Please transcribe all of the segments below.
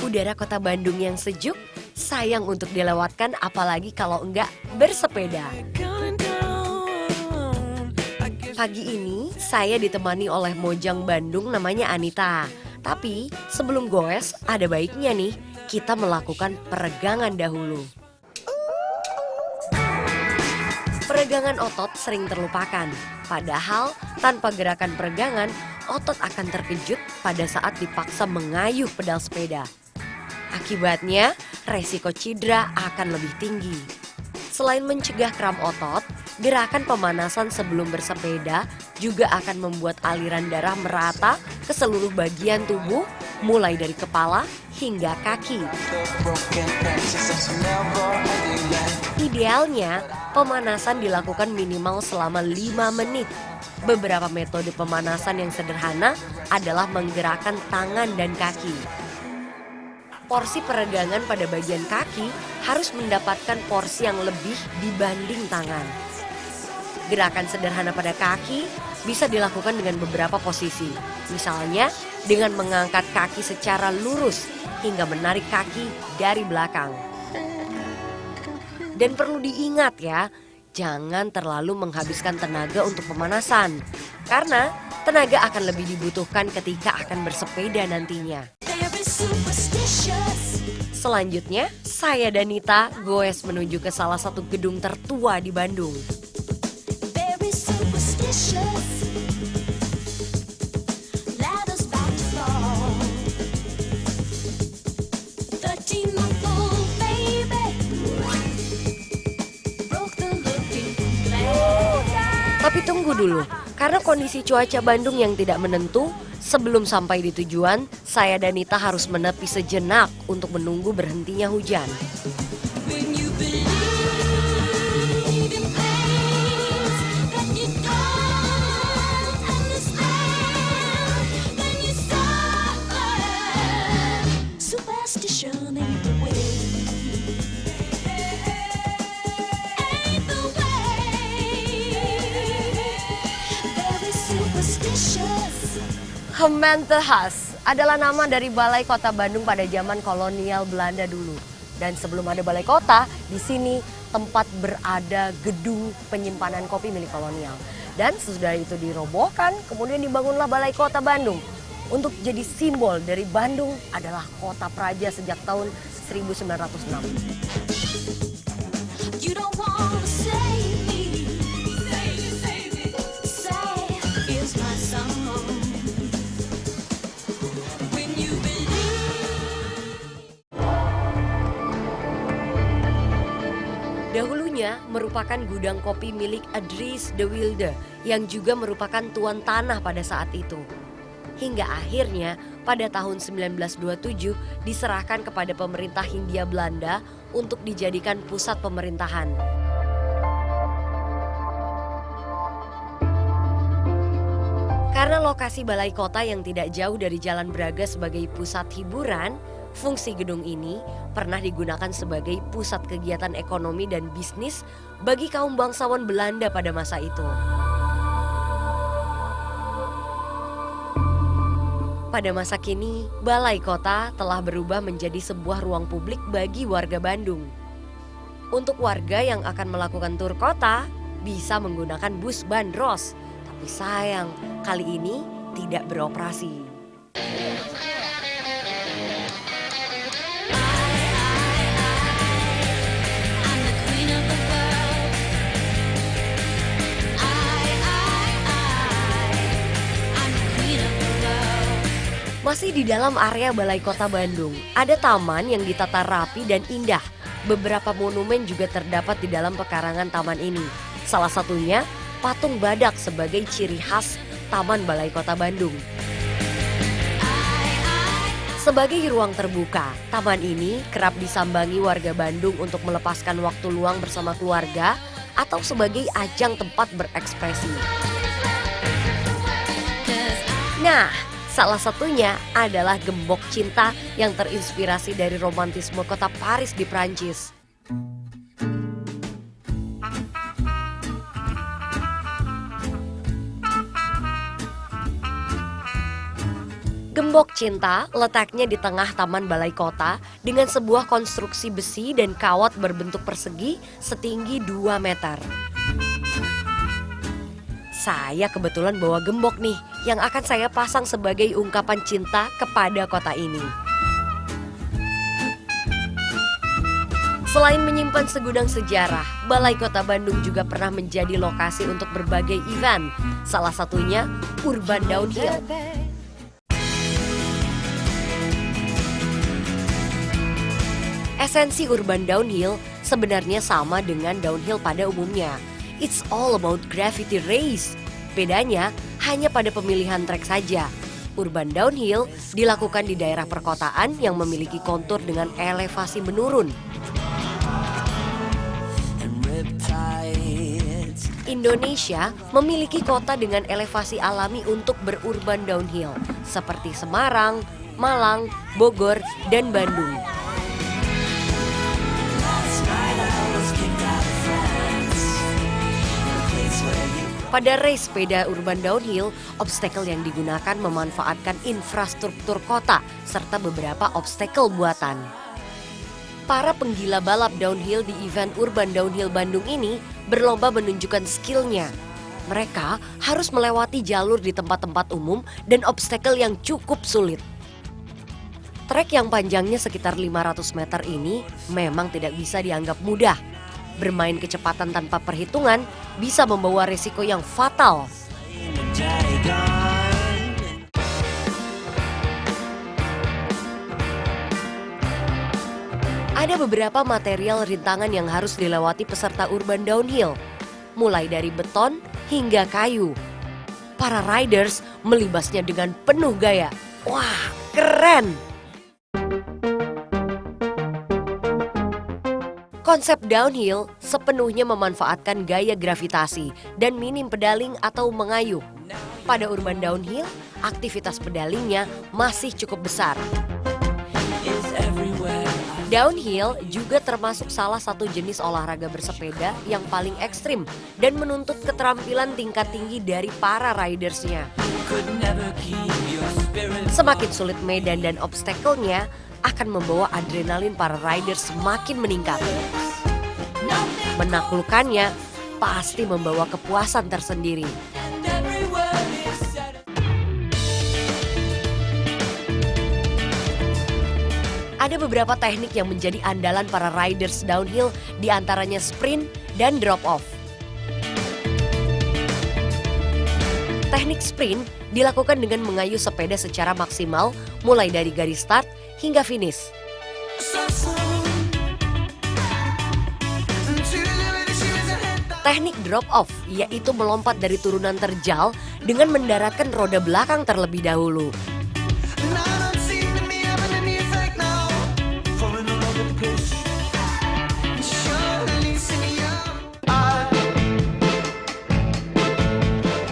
Udara kota Bandung yang sejuk, sayang untuk dilewatkan apalagi kalau enggak bersepeda. Pagi ini saya ditemani oleh mojang Bandung namanya Anita. Tapi sebelum goes ada baiknya nih kita melakukan peregangan dahulu. Peregangan otot sering terlupakan, padahal tanpa gerakan peregangan, otot akan terkejut pada saat dipaksa mengayuh pedal sepeda. Akibatnya, resiko cedera akan lebih tinggi. Selain mencegah kram otot, gerakan pemanasan sebelum bersepeda juga akan membuat aliran darah merata ke seluruh bagian tubuh, mulai dari kepala hingga kaki. Idealnya, pemanasan dilakukan minimal selama 5 menit. Beberapa metode pemanasan yang sederhana adalah menggerakkan tangan dan kaki. Porsi peregangan pada bagian kaki harus mendapatkan porsi yang lebih dibanding tangan. Gerakan sederhana pada kaki bisa dilakukan dengan beberapa posisi. Misalnya dengan mengangkat kaki secara lurus hingga menarik kaki dari belakang. Dan perlu diingat ya, jangan terlalu menghabiskan tenaga untuk pemanasan. Karena tenaga akan lebih dibutuhkan ketika akan bersepeda nantinya. Selanjutnya, saya dan Nita goes menuju ke salah satu gedung tertua di Bandung. Tapi tunggu dulu, karena kondisi cuaca Bandung yang tidak menentu, sebelum sampai di tujuan, saya dan Nita harus menepi sejenak untuk menunggu berhentinya hujan. Gemeentehas adalah nama dari Balai Kota Bandung pada zaman kolonial Belanda dulu. Dan sebelum ada balai kota, di sini tempat berada gedung penyimpanan kopi milik kolonial. Dan sesudah itu dirobohkan, kemudian dibangunlah Balai Kota Bandung. Untuk jadi simbol dari Bandung adalah kota praja sejak tahun 1906. Dahulunya merupakan gudang kopi milik Adries de Wilde yang juga merupakan tuan tanah pada saat itu. Hingga akhirnya pada tahun 1927 diserahkan kepada pemerintah Hindia Belanda untuk dijadikan pusat pemerintahan. Karena lokasi balai kota yang tidak jauh dari Jalan Braga sebagai pusat hiburan, fungsi gedung ini pernah digunakan sebagai pusat kegiatan ekonomi dan bisnis bagi kaum bangsawan Belanda pada masa itu. Pada masa kini, Balai Kota telah berubah menjadi sebuah ruang publik bagi warga Bandung. Untuk warga yang akan melakukan tur kota, bisa menggunakan bus bandros. Tapi sayang, kali ini tidak beroperasi. Masih di dalam area Balai Kota Bandung, ada taman yang ditata rapi dan indah. Beberapa monumen juga terdapat di dalam pekarangan taman ini. Salah satunya patung badak sebagai ciri khas Taman Balai Kota Bandung. Sebagai ruang terbuka, taman ini kerap disambangi warga Bandung untuk melepaskan waktu luang bersama keluarga atau sebagai ajang tempat berekspresi. Nah, salah satunya adalah Gembok Cinta yang terinspirasi dari romantisme kota Paris di Prancis. Gembok Cinta letaknya di tengah taman balai kota dengan sebuah konstruksi besi dan kawat berbentuk persegi setinggi 2 meter. Saya kebetulan bawa gembok nih yang akan saya pasang sebagai ungkapan cinta kepada kota ini. Selain menyimpan segudang sejarah, Balai Kota Bandung juga pernah menjadi lokasi untuk berbagai event, salah satunya Urban Downhill. Esensi urban downhill sebenarnya sama dengan downhill pada umumnya. It's all about gravity race. Bedanya hanya pada pemilihan trek saja. Urban downhill dilakukan di daerah perkotaan yang memiliki kontur dengan elevasi menurun. Indonesia memiliki kota dengan elevasi alami untuk berurban downhill seperti Semarang, Malang, Bogor, dan Bandung. Pada race sepeda urban downhill, obstacle yang digunakan memanfaatkan infrastruktur kota serta beberapa obstacle buatan. Para penggila balap downhill di event Urban Downhill Bandung ini berlomba menunjukkan skillnya. Mereka harus melewati jalur di tempat-tempat umum dan obstacle yang cukup sulit. Trek yang panjangnya sekitar 500 meter ini memang tidak bisa dianggap mudah. Bermain kecepatan tanpa perhitungan bisa membawa risiko yang fatal. Ada beberapa material rintangan yang harus dilewati peserta urban downhill, mulai dari beton hingga kayu. Para riders melibasnya dengan penuh gaya. Wah, keren! Konsep downhill sepenuhnya memanfaatkan gaya gravitasi dan minim pedaling atau mengayuh. Pada urban downhill, aktivitas pedalingnya masih cukup besar. Downhill juga termasuk salah satu jenis olahraga bersepeda yang paling ekstrim dan menuntut keterampilan tingkat tinggi dari para ridersnya. Semakin sulit medan dan obstacle-nya akan membawa adrenalin para riders semakin meningkat. Menaklukkannya pasti membawa kepuasan tersendiri. Ada beberapa teknik yang menjadi andalan para riders downhill, diantaranya sprint dan drop off. Teknik sprint dilakukan dengan mengayuh sepeda secara maksimal mulai dari garis start hingga finish. Teknik drop off yaitu melompat dari turunan terjal dengan mendaratkan roda belakang terlebih dahulu.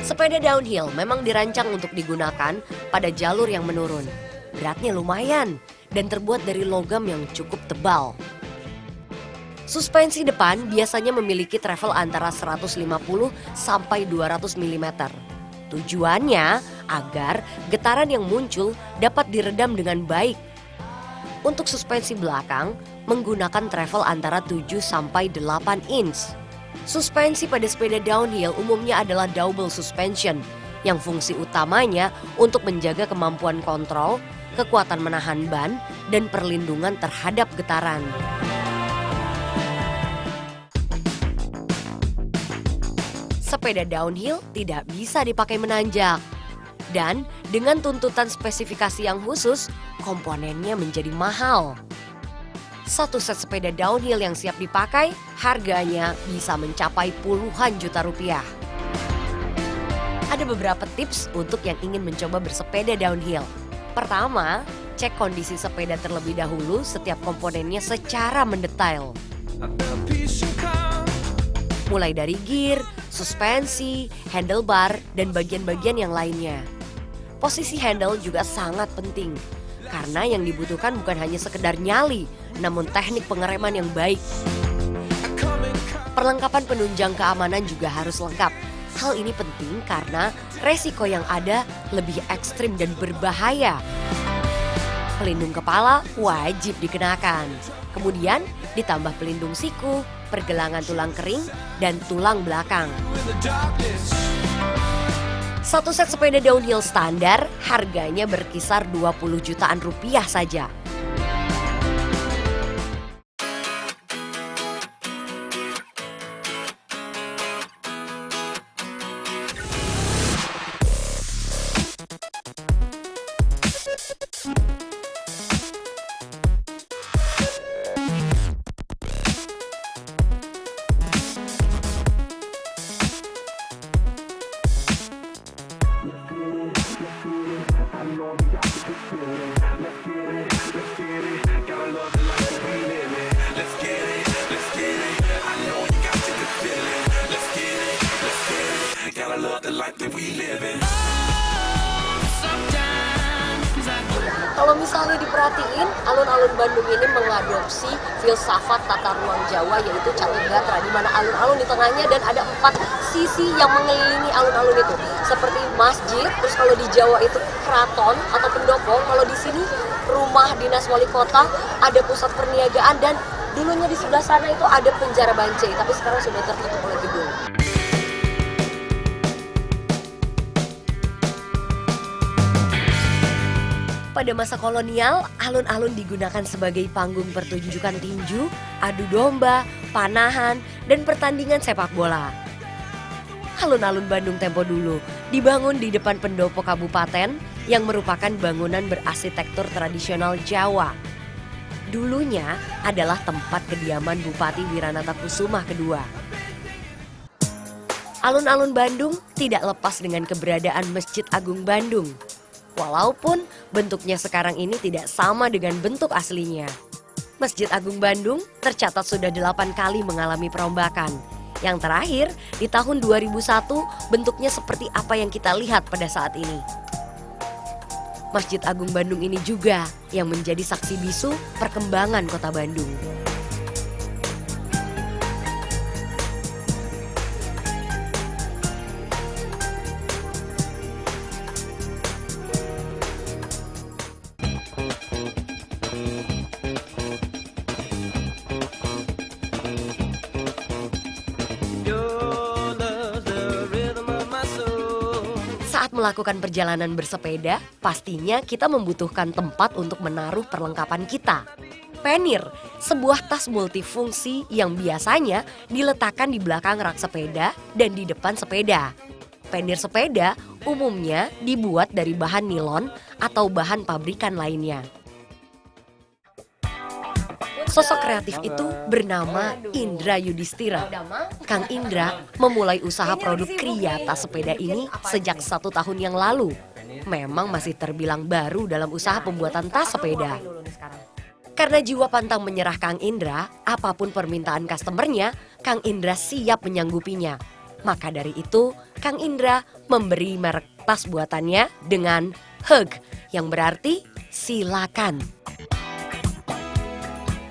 Sepeda downhill memang dirancang untuk digunakan pada jalur yang menurun. Beratnya lumayan dan terbuat dari logam yang cukup tebal. Suspensi depan biasanya memiliki travel antara 150 sampai 200 mm. Tujuannya agar getaran yang muncul dapat diredam dengan baik. Untuk suspensi belakang menggunakan travel antara 7 sampai 8 inch. Suspensi pada sepeda downhill umumnya adalah double suspension yang fungsi utamanya untuk menjaga kemampuan kontrol, kekuatan menahan ban, dan perlindungan terhadap getaran. Sepeda downhill tidak bisa dipakai menanjak. Dan dengan tuntutan spesifikasi yang khusus, komponennya menjadi mahal. Satu set sepeda downhill yang siap dipakai, harganya bisa mencapai puluhan juta rupiah. Ada beberapa tips untuk yang ingin mencoba bersepeda downhill. Pertama, cek kondisi sepeda terlebih dahulu setiap komponennya secara mendetail. Mulai dari gear, suspensi, handlebar, dan bagian-bagian yang lainnya. Posisi handle juga sangat penting. Karena yang dibutuhkan bukan hanya sekedar nyali, namun teknik pengereman yang baik. Perlengkapan penunjang keamanan juga harus lengkap. Hal ini penting karena resiko yang ada lebih ekstrim dan berbahaya. Pelindung kepala wajib dikenakan. Kemudian ditambah pelindung siku, pergelangan tulang kering, dan tulang belakang. Satu set sepeda downhill standar harganya berkisar 20 jutaan rupiah saja. Kalau misalnya diperhatiin, alun-alun Bandung ini mengadopsi filsafat tata ruang Jawa, yaitu Catur Gatra, di mana alun-alun di tengahnya dan ada 4 sisi yang mengelilingi alun-alun itu. Seperti masjid, terus kalau di Jawa itu keraton atau pendopo, kalau di sini rumah dinas wali kota, ada pusat perniagaan, dan dulunya di sebelah sana itu ada penjara Bancai, tapi sekarang sudah tertutup oleh gedung. Pada masa kolonial, alun-alun digunakan sebagai panggung pertunjukan tinju, adu domba, panahan, dan pertandingan sepak bola. Alun-alun Bandung tempo dulu dibangun di depan pendopo kabupaten yang merupakan bangunan berarsitektur tradisional Jawa. Dulunya adalah tempat kediaman Bupati Wiranata Kusuma II. Alun-alun Bandung tidak lepas dengan keberadaan Masjid Agung Bandung. Walaupun bentuknya sekarang ini tidak sama dengan bentuk aslinya. Masjid Agung Bandung tercatat sudah 8 kali mengalami perombakan. Yang terakhir di tahun 2001 bentuknya seperti apa yang kita lihat pada saat ini. Masjid Agung Bandung ini juga yang menjadi saksi bisu perkembangan kota Bandung. Saat melakukan perjalanan bersepeda, pastinya kita membutuhkan tempat untuk menaruh perlengkapan kita. Penir, sebuah tas multifungsi yang biasanya diletakkan di belakang rak sepeda dan di depan sepeda. Penir sepeda umumnya dibuat dari bahan nilon atau bahan pabrikan lainnya. Sosok kreatif itu bernama Indra Yudhistira. Kang Indra memulai usaha produk kria tas sepeda ini sejak 1 tahun yang lalu. Memang masih terbilang baru dalam usaha pembuatan tas sepeda. Karena jiwa pantang menyerah Kang Indra, apapun permintaan customernya, Kang Indra siap menyanggupinya. Maka dari itu, Kang Indra memberi merek tas buatannya dengan HUG, yang berarti silakan.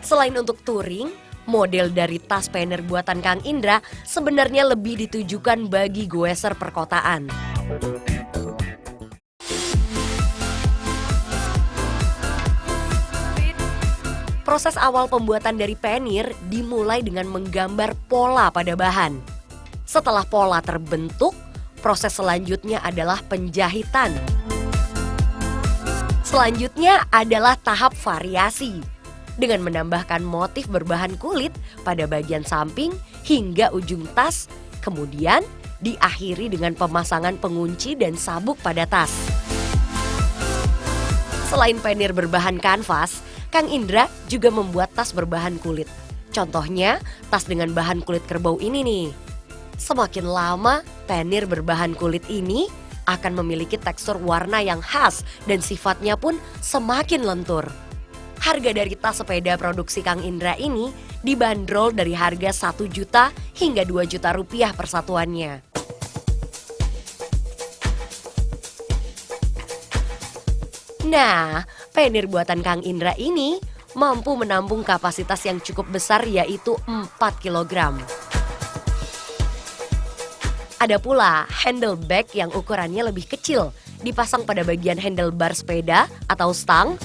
Selain untuk touring, model dari tas Penir buatan Kang Indra sebenarnya lebih ditujukan bagi goeser perkotaan. Proses awal pembuatan dari Penir dimulai dengan menggambar pola pada bahan. Setelah pola terbentuk, proses selanjutnya adalah penjahitan. Selanjutnya adalah tahap variasi, dengan menambahkan motif berbahan kulit pada bagian samping hingga ujung tas, kemudian diakhiri dengan pemasangan pengunci dan sabuk pada tas. Selain Penir berbahan kanvas, Kang Indra juga membuat tas berbahan kulit. Contohnya, tas dengan bahan kulit kerbau ini nih. Semakin lama, Penir berbahan kulit ini akan memiliki tekstur warna yang khas dan sifatnya pun semakin lentur. Harga dari tas sepeda produksi Kang Indra ini dibanderol dari harga 1 juta hingga 2 juta rupiah per satuannya. Nah, Penir buatan Kang Indra ini mampu menampung kapasitas yang cukup besar, yaitu 4 kilogram. Ada pula handlebar yang ukurannya lebih kecil, dipasang pada bagian handlebar sepeda atau stang.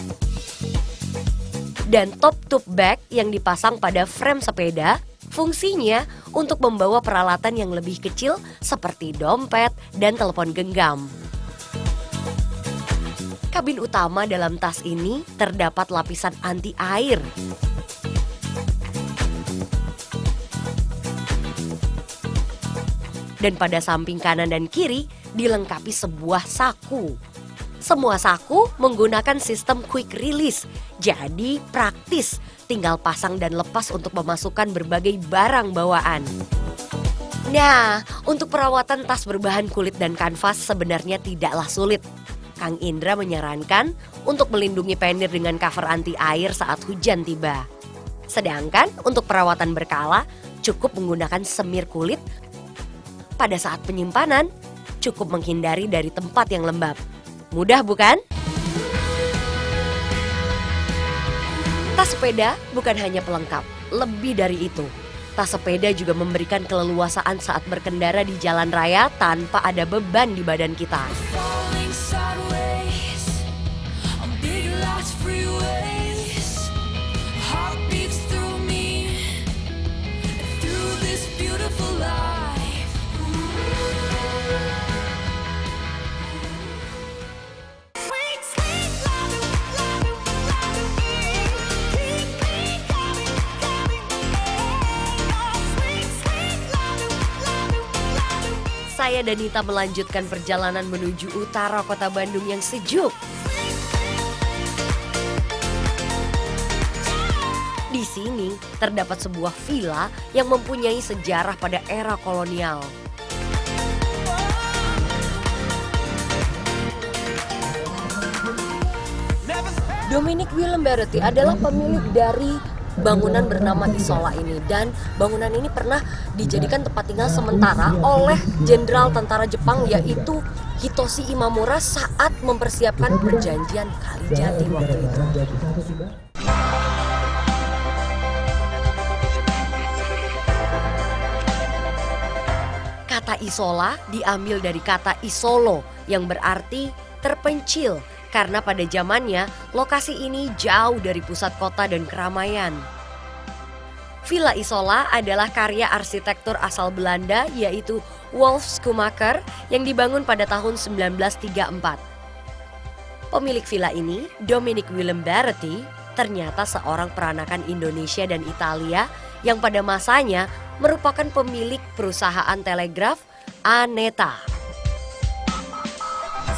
Dan top tube bag yang dipasang pada frame sepeda, fungsinya untuk membawa peralatan yang lebih kecil seperti dompet dan telepon genggam. Kabin utama dalam tas ini terdapat lapisan anti air. Dan pada samping kanan dan kiri dilengkapi sebuah saku. Semua saku menggunakan sistem quick release, jadi praktis, tinggal pasang dan lepas untuk memasukkan berbagai barang bawaan. Nah, untuk perawatan tas berbahan kulit dan kanvas sebenarnya tidaklah sulit. Kang Indra menyarankan untuk melindungi penir dengan cover anti air saat hujan tiba. Sedangkan untuk perawatan berkala, cukup menggunakan semir kulit. Pada saat penyimpanan, cukup menghindari dari tempat yang lembab. Mudah bukan? Tas sepeda bukan hanya pelengkap, lebih dari itu. Tas sepeda juga memberikan keleluasaan saat berkendara di jalan raya tanpa ada beban di badan kita. Saya dan Nita melanjutkan perjalanan menuju utara kota Bandung yang sejuk. Di sini terdapat sebuah villa yang mempunyai sejarah pada era kolonial. Dominic Willem Barrety adalah pemilik dari bangunan bernama Isola ini, dan bangunan ini pernah dijadikan tempat tinggal sementara oleh jenderal tentara Jepang yaitu Hitoshi Imamura saat mempersiapkan perjanjian Kalijati waktu itu. Kata Isola diambil dari kata Isolo yang berarti terpencil. Karena pada zamannya, lokasi ini jauh dari pusat kota dan keramaian. Villa Isola adalah karya arsitektur asal Belanda yaitu Wolf Schumacher yang dibangun pada tahun 1934. Pemilik villa ini, Dominic Willem Barrety, ternyata seorang peranakan Indonesia dan Italia yang pada masanya merupakan pemilik perusahaan telegraf Aneta.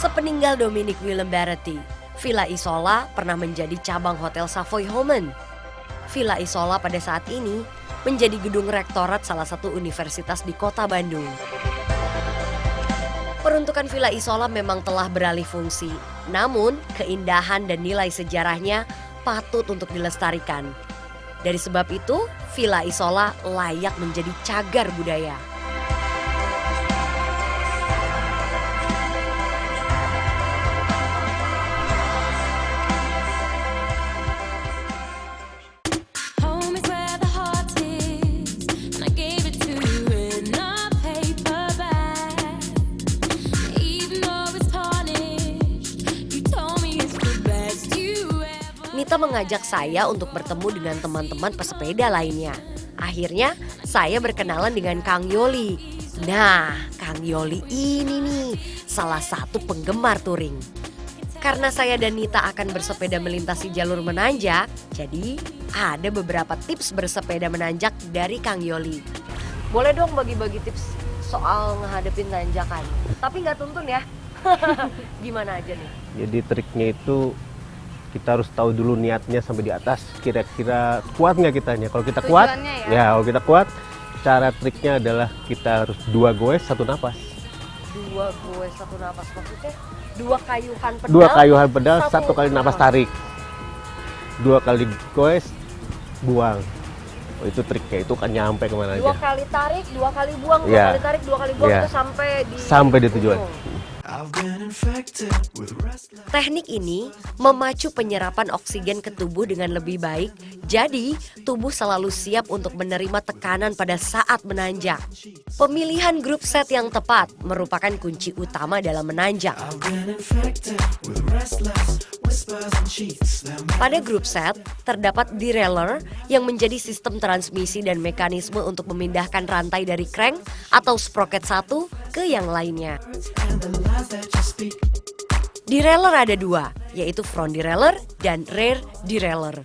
Sepeninggal Dominic Willem Barrety, Villa Isola pernah menjadi cabang Hotel Savoy Homan. Villa Isola pada saat ini menjadi gedung rektorat salah satu universitas di kota Bandung. Peruntukan Villa Isola memang telah beralih fungsi, namun keindahan dan nilai sejarahnya patut untuk dilestarikan. Dari sebab itu, Villa Isola layak menjadi cagar budaya. Nita mengajak saya untuk bertemu dengan teman-teman pesepeda lainnya. Akhirnya saya berkenalan dengan Kang Yoli. Nah, Kang Yoli ini nih salah satu penggemar touring. Karena saya dan Nita akan bersepeda melintasi jalur menanjak, jadi ada beberapa tips bersepeda menanjak dari Kang Yoli. Boleh dong bagi-bagi tips soal menghadapin tanjakan, tapi nggak tuntun ya. Gimana aja nih? Jadi triknya itu kita harus tahu dulu niatnya sampai di atas, kira-kira kuat nggak kitanya. Kalau kita kuat, ya kalau kita kuat, cara triknya adalah kita harus 2 goes 1 napas. 2 goes 1 napas, maksudnya 2 kayuhan pedal. 2 kayuhan pedal, 1 kali napas tarik. 2 kali goes, buang. Oh, itu triknya, itu kan nyampe kemana aja. 2 kali tarik, 2 kali buang, 2 ya. kali tarik, 2 kali buang, ya. itu sampai di tujuan. Teknik ini memacu penyerapan oksigen ke tubuh dengan lebih baik, jadi tubuh selalu siap untuk menerima tekanan pada saat menanjak. Pemilihan grup set yang tepat merupakan kunci utama dalam menanjak. Pada grup set, terdapat derailleur yang menjadi sistem transmisi dan mekanisme untuk memindahkan rantai dari crank atau sprocket satu ke yang lainnya. Derailleur ada dua, yaitu front derailleur dan rear derailleur.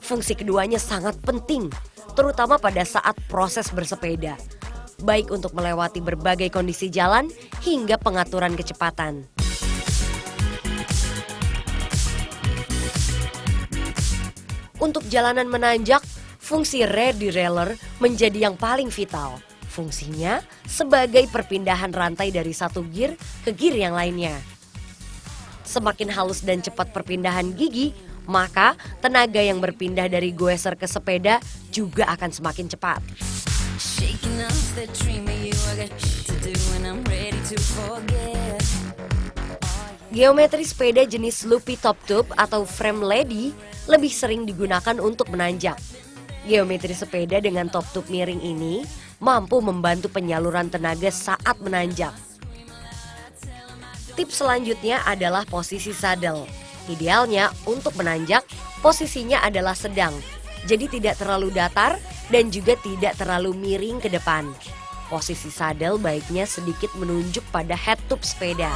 Fungsi keduanya sangat penting, terutama pada saat proses bersepeda, baik untuk melewati berbagai kondisi jalan hingga pengaturan kecepatan. Untuk jalanan menanjak, fungsi rear derailleur menjadi yang paling vital. Fungsinya sebagai perpindahan rantai dari satu gear ke gear yang lainnya. Semakin halus dan cepat perpindahan gigi, maka tenaga yang berpindah dari goeser ke sepeda juga akan semakin cepat. Geometri sepeda jenis loopy top tube atau frame lady lebih sering digunakan untuk menanjak. Geometri sepeda dengan top tube miring ini mampu membantu penyaluran tenaga saat menanjak. Tips selanjutnya adalah posisi saddle. Idealnya untuk menanjak, posisinya adalah sedang, jadi tidak terlalu datar dan juga tidak terlalu miring ke depan. Posisi saddle baiknya sedikit menunjuk pada head tube sepeda.